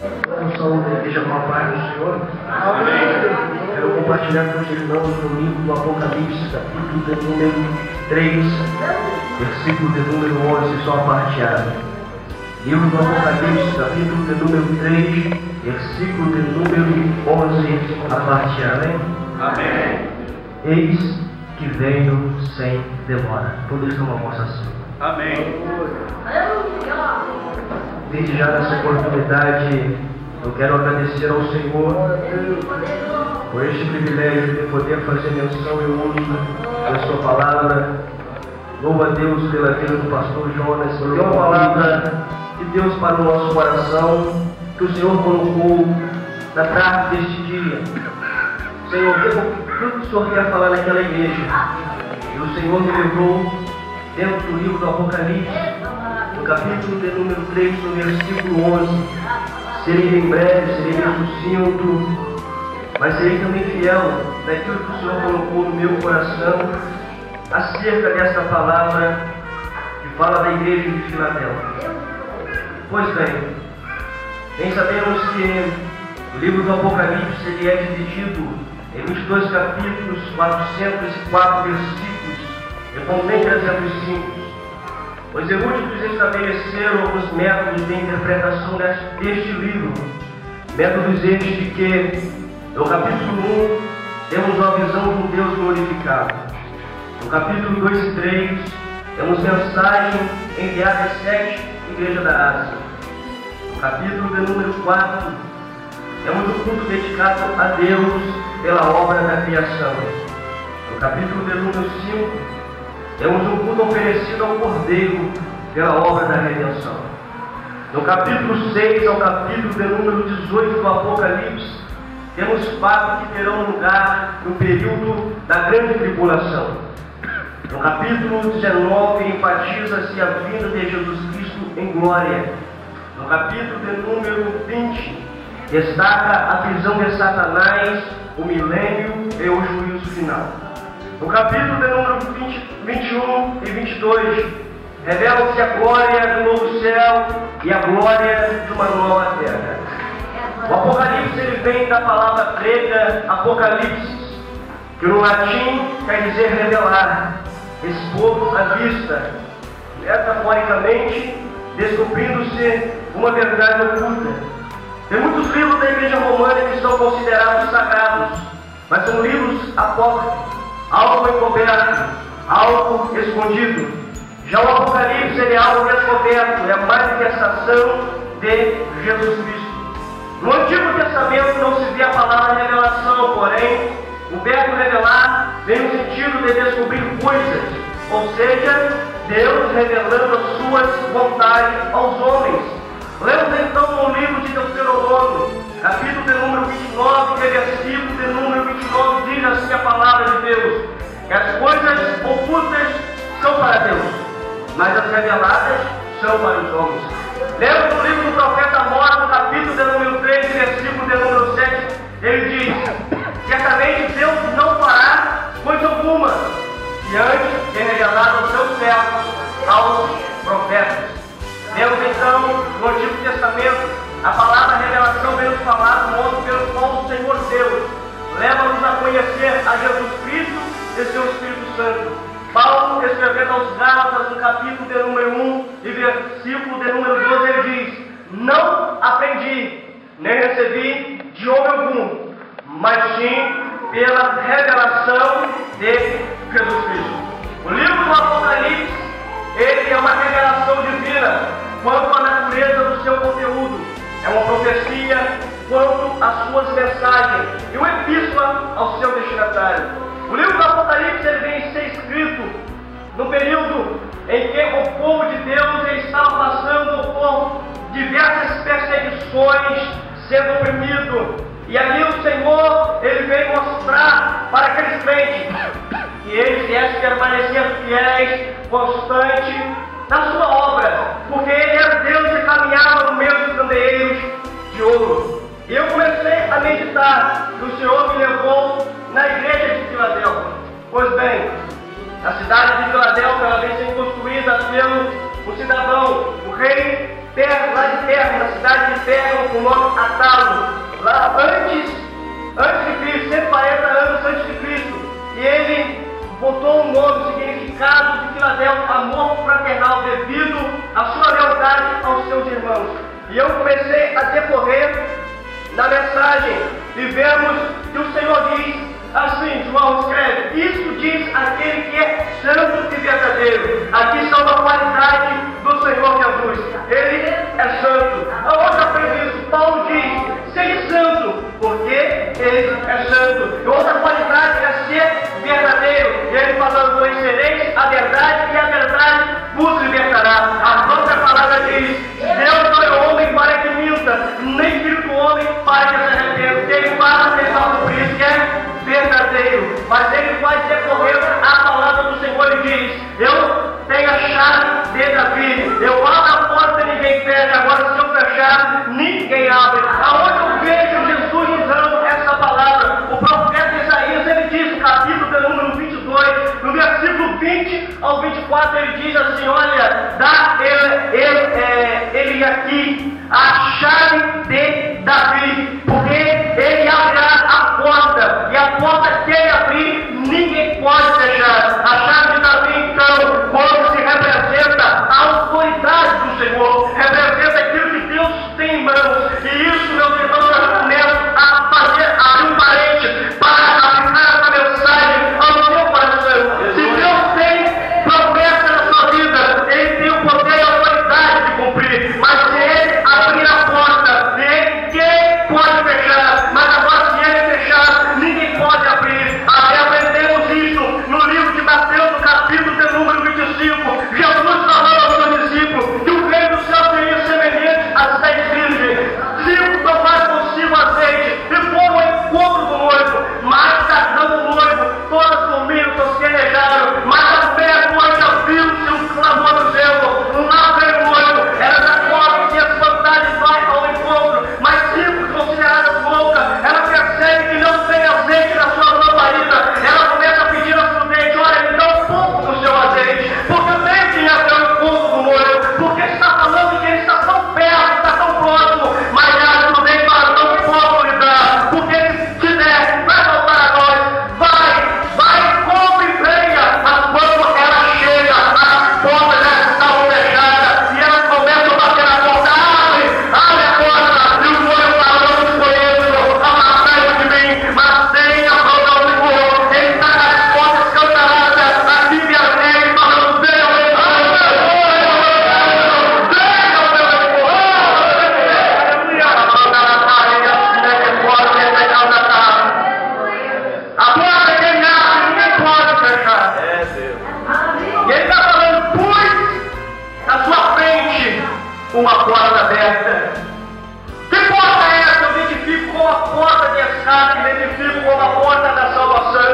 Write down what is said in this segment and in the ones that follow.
Eu sou da igreja com a paz do Senhor. Amém. Quero compartilhar com os irmãos no livro do Apocalipse, capítulo de número 3, versículo de número 11, só a parte A. Livro do Apocalipse, capítulo de número 3, versículo de número 11, a parte A. Amém? Amém. Eis que venho sem demora. Todos numa voz assim. Amém. Desde já nessa oportunidade, eu quero agradecer ao Senhor por este privilégio de poder fazer menção e uso da sua palavra. Louvo a Deus pela vida do pastor Jonas, por uma palavra de Deus para o nosso coração, que o Senhor colocou na tarde deste dia. Senhor, tudo que o Senhor quer falar naquela igreja. E o Senhor me levou dentro do livro do Apocalipse, no capítulo de número 3, no versículo 11. Serei bem breve, serei bem sucinto, mas serei também fiel daquilo que o Senhor colocou no meu coração acerca desta palavra que fala da igreja de Filadélfia. Pois bem sabemos que o livro do Apocalipse ele é dividido em 22 capítulos, 404 versículos, e contém 305. Os eruditos estabeleceram alguns métodos de interpretação deste livro. Métodos estes de que, no capítulo 1, temos uma visão de um Deus glorificado. No capítulo 2 e 3, temos mensagem enviada às 7 igrejas da Ásia. No capítulo de número 4, temos o culto dedicado a Deus pela obra da criação. No capítulo de número 5, temos um culto oferecido ao Cordeiro pela obra da redenção. No capítulo 6 ao capítulo de número 18 do Apocalipse, temos fatos que terão lugar no período da grande tribulação. No capítulo 19, enfatiza-se a vinda de Jesus Cristo em glória. No capítulo de número 20, destaca a prisão de Satanás, o milênio e o juízo final. No capítulo de número 21 e 22, revela-se a glória do novo céu e a glória de uma nova terra. O Apocalipse ele vem da palavra grega apocalipsis, que no latim quer dizer revelar, expor à vista, metaforicamente descobrindo-se uma verdade oculta. Tem muitos livros da igreja romana que são considerados sagrados, mas são livros apócrifos, algo encoberto, algo escondido. Já o Apocalipse ele é algo descoberto, é a manifestação de Jesus Cristo. No Antigo Testamento não se vê a palavra revelação, porém, o verbo revelar vem no sentido de descobrir coisas, ou seja, Deus revelando as suas vontades aos homens. Lemos então no livro de Deuteronômio, capítulo de número 29, versículo de número 29, diz assim a palavra de Deus, que as coisas ocultas são para Deus, mas as reveladas são para os homens. Lemos no livro do profeta Amós, no capítulo de número 3, versículo de número 7, ele diz, certamente Deus não fará coisa alguma, que antes é revelado aos seus servos, aos profetas. Lemos então no Antigo Testamento a palavra revelação vem nos falar do modo pelo qual o Senhor Deus leva-nos a conhecer a Jesus Cristo e seu Espírito Santo. Paulo, escrevendo aos Gálatas, no capítulo de número 1 e versículo de número 12, ele diz, não aprendi, nem recebi de homem algum, mas sim pela revelação de Jesus Cristo. O livro do Apocalipse, ele é uma revelação divina quanto à natureza do seu conteúdo. É uma profecia quanto às suas mensagens e uma epístola ao seu destinatário. O livro do Apocalipse ele vem ser escrito no período em que o povo de Deus estava passando por diversas perseguições, sendo oprimido. E ali o Senhor ele vem mostrar para aqueles crentes que eles devem permanecer fiéis, constantes na sua obra, porque ele era Deus que caminhava no meio dos candeeiros de ouro. E eu comecei a meditar que o Senhor me levou na igreja de Filadélfia. Pois bem, a cidade de Filadélfia ela vem sendo construída pelo cidadão, o rei lá de terra, na cidade de pegam o nome Atalo, lá antes de Cristo, 140 anos antes de Cristo. E ele botou um nome, significado de Filadélfia, amor fraternal, devido à sua lealdade aos seus irmãos. E eu comecei a decorrer na mensagem e vemos que o Senhor diz assim, João escreve: isso diz aquele que é santo e verdadeiro. Aqui está uma qualidade do Senhor Jesus. Ele é santo. A outra previsto, Paulo diz: seja santo, porque ele é santo. E outra qualidade é ser verdadeiro. E ele falando: conhecereis a verdade, e a verdade vos libertará. A própria palavra diz: Deus não é homem para que minta, nem filho do homem para que se arrependa. Ele fala, ele fala por isso que é verdadeiro, mas ele vai decorrer a palavra do Senhor e diz: eu tenho a chave de Davi, eu abro a porta e ninguém fecha, agora se eu fechar, ninguém abre. Aonde eu vejo Jesus usando essa palavra, o profeta Isaías, ele diz no capítulo de número 22, no versículo 20 ao 24, ele diz assim: olha, dá ele aqui a chave de Davi, porque ele abrirá a porta, e a porta que ele abrir, ninguém pode fechar. A chave de Davi, então, quando se representa a autoridade do Senhor, representa aquilo que Deus tem em mãos. E isso, meus irmãos, eu começo a abrir um parênteses para aplicar essa mensagem ao seu coração. Se Deus tem promessa na sua vida, ele tem o poder e a autoridade de cumprir, mas se ele abrir a porta, ninguém pode fechar. Mas agora, se ele fechar, ninguém pode abrir. Até aprendemos isso no livro de Mateus, no capítulo de número 25. Jesus falou aos seus discípulos que o reino do céu seria semelhante a 10 virgens. 5 tomaram consigo azeite e foram ao encontro do noivo, mas tardando o noivo, todas dormiram, tosquenejaram. Mas à meia-noite ouviu-se um clamor do céu: lá vem o noivo. Era da cobra que as vantagens vai ao encontro, mas 5 consideradas loucas, ela percebe que não tem azeite na sua lamparina. Ela começa a pedir ao prudente: olha, me dá um pouco do seu azeite, porque eu tenho que ir até o encontro do noivo, porque está falando que ele está tão perto, está tão próximo. Mas a prudente fala: não posso lhe dar, porque se der, vai voltar a nós. Vai, compre e venha. Mas quando ela chega, as portas já estavam fechadas, e ela começa a bater na porta: abre a porta. E o noivo falou: não conheço, afastai-vos de mim. Mas tem a volta ao Senhor, ele está nas portas canceladas, a Bíblia dele falando: venha ao meu encontro. Venha ao meu encontro. A porta que ele abre, ninguém pode fechar. E ele está falando: pus na sua frente uma porta aberta. Que porta é essa? Eu identifico como a porta de escape, identifico como a porta da salvação.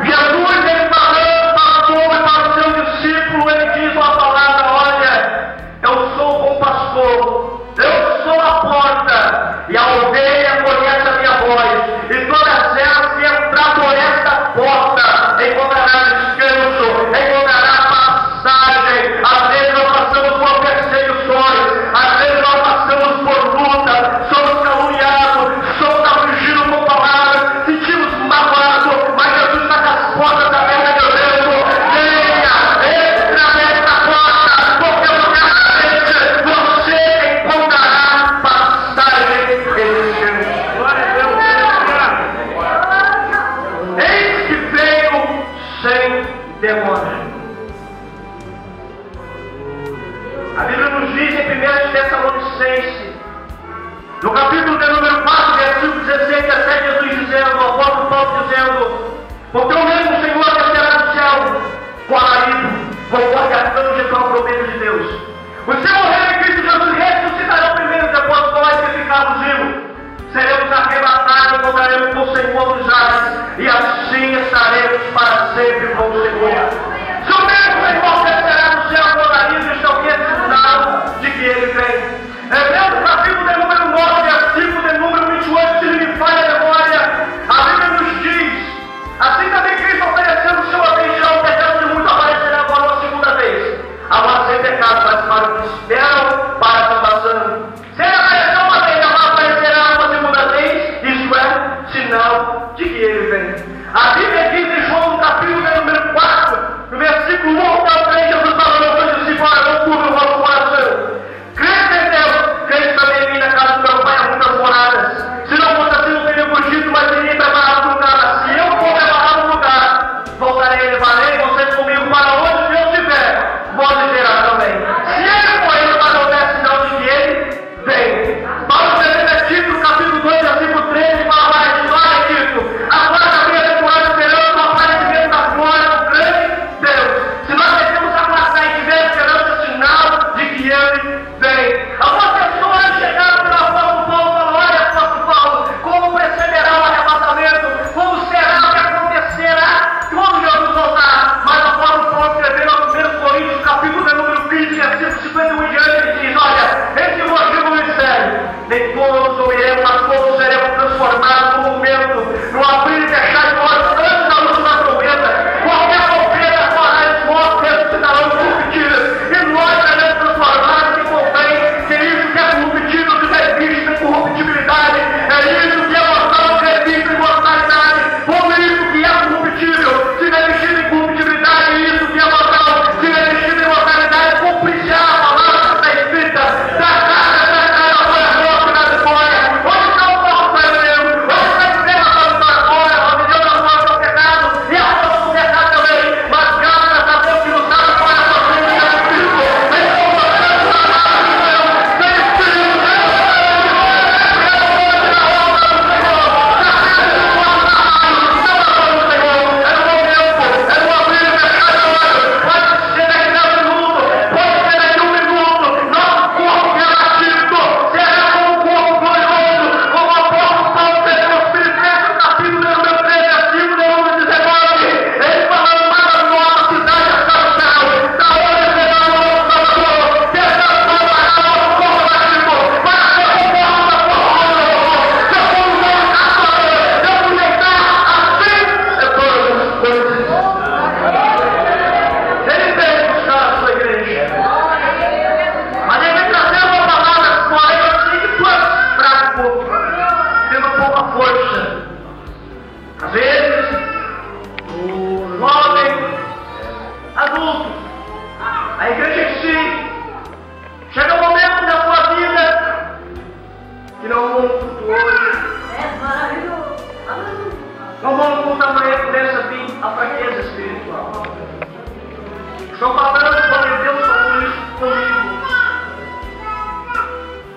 Jesus, ele falando para o povo e para o seu discípulo, ele diz uma palavra: olha, eu sou o bom pastor, eu sou a porta, e a ovelha conhece a minha voz, e todas elas que entrar por esta porta encontrará descanso, encontrará passagem. Às vezes nós passamos por perseguições, às vezes nós passamos por luta, somos caluniados, somos afligidos com palavras, sentimos magoados, mas Jesus está com as portas abertas dizendo: venha, entra nesta porta, porque certamente você encontrará passagem e descanso. Eis que veio sem demora. A Bíblia nos diz em 1 Tessalonicenses, no capítulo de número 4, versículo 16 e 17, Jesus dizendo, o apóstolo Paulo dizendo: porque o mesmo Senhor descerá do céu com alarido, conforme a tangente com a promessa de Deus. Os que morreram em Cristo Jesus ressuscitarão primeiro, depois nós que ficarmos vivos seremos arrebatados e encontraremos com o Senhor nos ares, e assim estaremos para sempre com o Senhor. Se o mesmo Senhor descerá do céu com alarido, está o que? Sinal de que ele vem. Hebreus capítulo de número 9, versículo de número 28, se me falha a memória, a Bíblia nos diz: assim também Cristo oferecendo o seu atenção, pecado de muito, aparecerá agora uma segunda vez, agora sem pecado, mas para o que esperam para a salvação. Será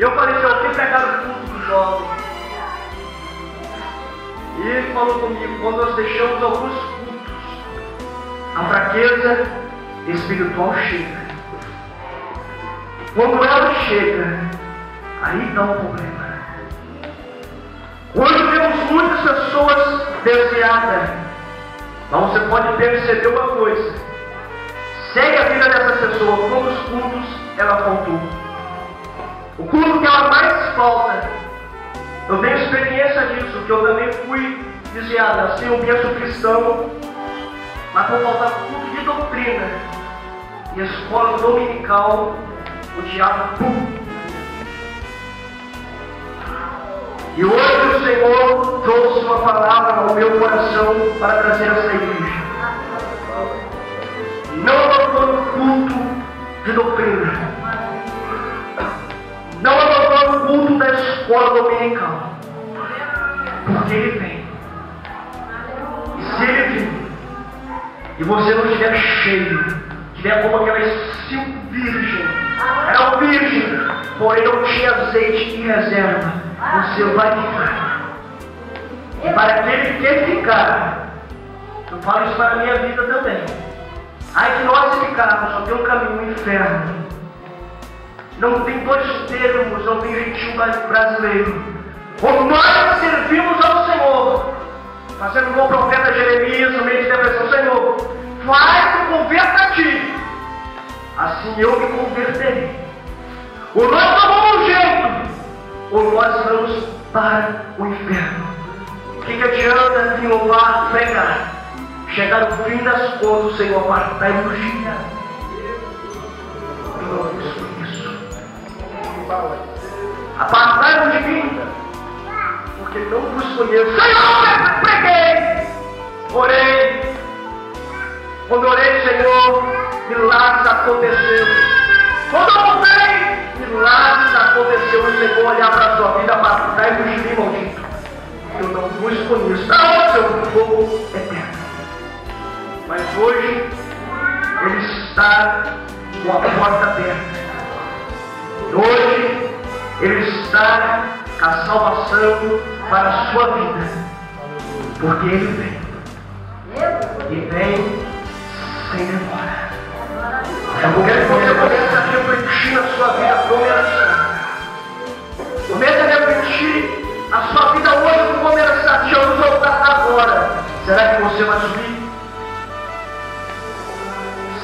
E eu falei, Senhor, tem pegado o culto do jovem. E ele falou comigo, quando nós deixamos alguns cultos, a fraqueza espiritual chega. Quando ela chega, aí dá um problema. Hoje temos muitas pessoas desviadas, mas você pode perceber uma coisa: segue a vida dessa pessoa, quantos cultos ela faltou. O culto que ela mais falta, eu tenho experiência disso, que eu também fui desviado, assim eu penso cristão, mas por faltar culto de doutrina e escola dominical, o diabo pum. E hoje o Senhor trouxe uma palavra ao meu coração para trazer essa igreja. Não abandone o culto de doutrina. Não abandone o culto da escola dominical. Porque ele vem. E se ele vir, e você não estiver cheio, tiver como aquelas 5 virgens, era um virgem, porém não tinha azeite em reserva, você vai ficar. E para aquele que quer ficar, eu falo isso para a minha vida também. Ai que nós ficarmos, só tem um caminho, o inferno. Não tem 2 termos, não tem jeitinho brasileiro. Ou nós servimos ao Senhor, fazendo como o profeta Jeremias no meio de depressão: Senhor, faz que eu converta a ti, assim eu me converterei. Ou nós tomamos um jeito, ou nós vamos para o inferno. O que adianta vir louvar, pregar, chegar no fim das contas, o Senhor apartai-nos de mim? Eu não busco isso. Apartai-nos de mim, porque não vos conheço. Senhor, preguei, orei. Quando orei, Senhor, milagres aconteceu. Quando eu voltei, milagres aconteceu. O Senhor olhar para a sua vida, apartai-vos de mim, maldito. Eu não vos conheço. Da onde eu fogo eterno? Mas hoje, Ele está com a porta aberta. Hoje, Ele está com a salvação para a sua vida. Porque Ele vem. E vem sem demora. Eu quero que você comece a refletir na sua vida como ela está. Comece a refletir a sua vida hoje como ela está. Jesus voltar agora. Será que você vai subir?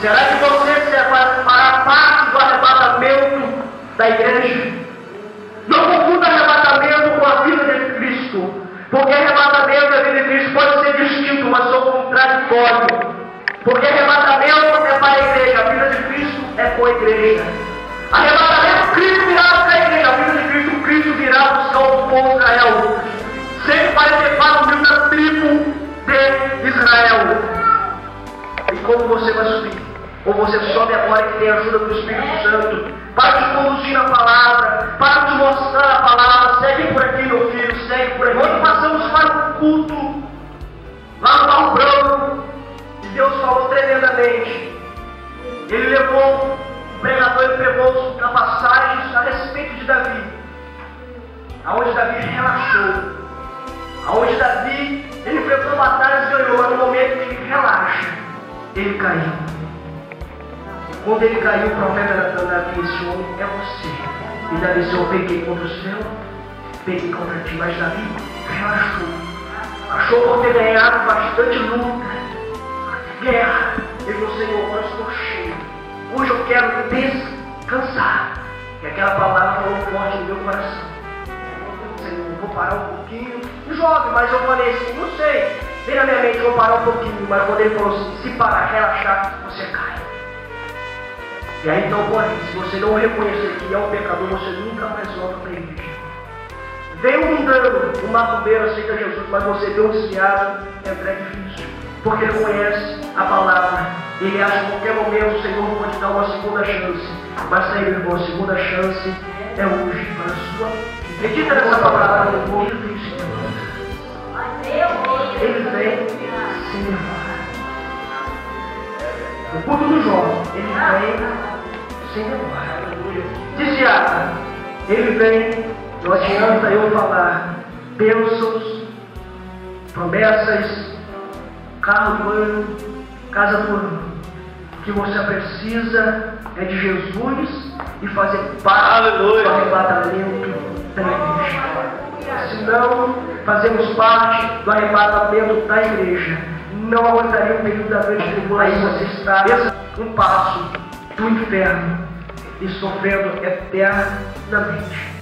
Será que você fará parte do arrebatamento da igreja? Não confunda arrebatamento com a vida de Cristo, porque arrebatamento e a vida de Cristo pode ser distinto, mas são contraditórios. Porque arrebatamento é para a igreja, a vida de Cristo é com a igreja. Arrebatamento, Cristo virá para a igreja, a vida de Cristo, Cristo virá buscar o povo de Israel. Sempre para levar o meio da tribo de Israel. E como você vai subir? Ou você sobe agora que tem a ajuda do Espírito Santo para te conduzir na palavra, para te mostrar a palavra. Segue por aqui, meu filho, segue por aqui. Ontem passamos para o culto lá no Barro Branco e Deus falou tremendamente. Ele levou, o pregador, ele pegou as passagens a respeito de Davi, aonde Davi relaxou, aonde Davi ele enfrentou batalhas e ganhou, mas no momento que ele relaxa, ele caiu. Quando ele caiu, o profeta Davi disse: esse homem é você. E Davi disse: eu peguei contra o céu, peguei contra ti. Mas Davi relaxou. Achou por ter ganhado bastante luta, guerra. Ele falou: Senhor, agora estou cheio. Hoje eu quero descansar. E aquela palavra falou forte no meu coração. Senhor, vou parar um pouquinho. Jovem, mas eu falei assim: não sei. Vem na minha mente, vou parar um pouquinho. Mas quando ele falou assim: se parar, relaxar, você cai. E aí então, porém, se você não reconhecer que é um pecador, você nunca mais volta para a igreja. Vem um mundano, um macumbeiro aceita Jesus, mas você vê um desviado, é difícil. Porque ele conhece a palavra. Ele acha que em qualquer momento o Senhor pode dar uma segunda chance. Mas aí, meu irmão, a segunda chance é hoje para a sua. Medita nessa palavra, meu irmão. Ele vem sem demora. O culto do jovem, ele vem sem demora. Desviado. Ele vem, não adianta eu falar bênçãos, promessas, carro do ano, casa do ano. O que você precisa é de Jesus e fazer parte do arrebatamento da igreja. Se não fazemos parte do arrebatamento da igreja, não aguentaria o período da grande tribulação. Você está um passo do inferno e sofrendo eternamente.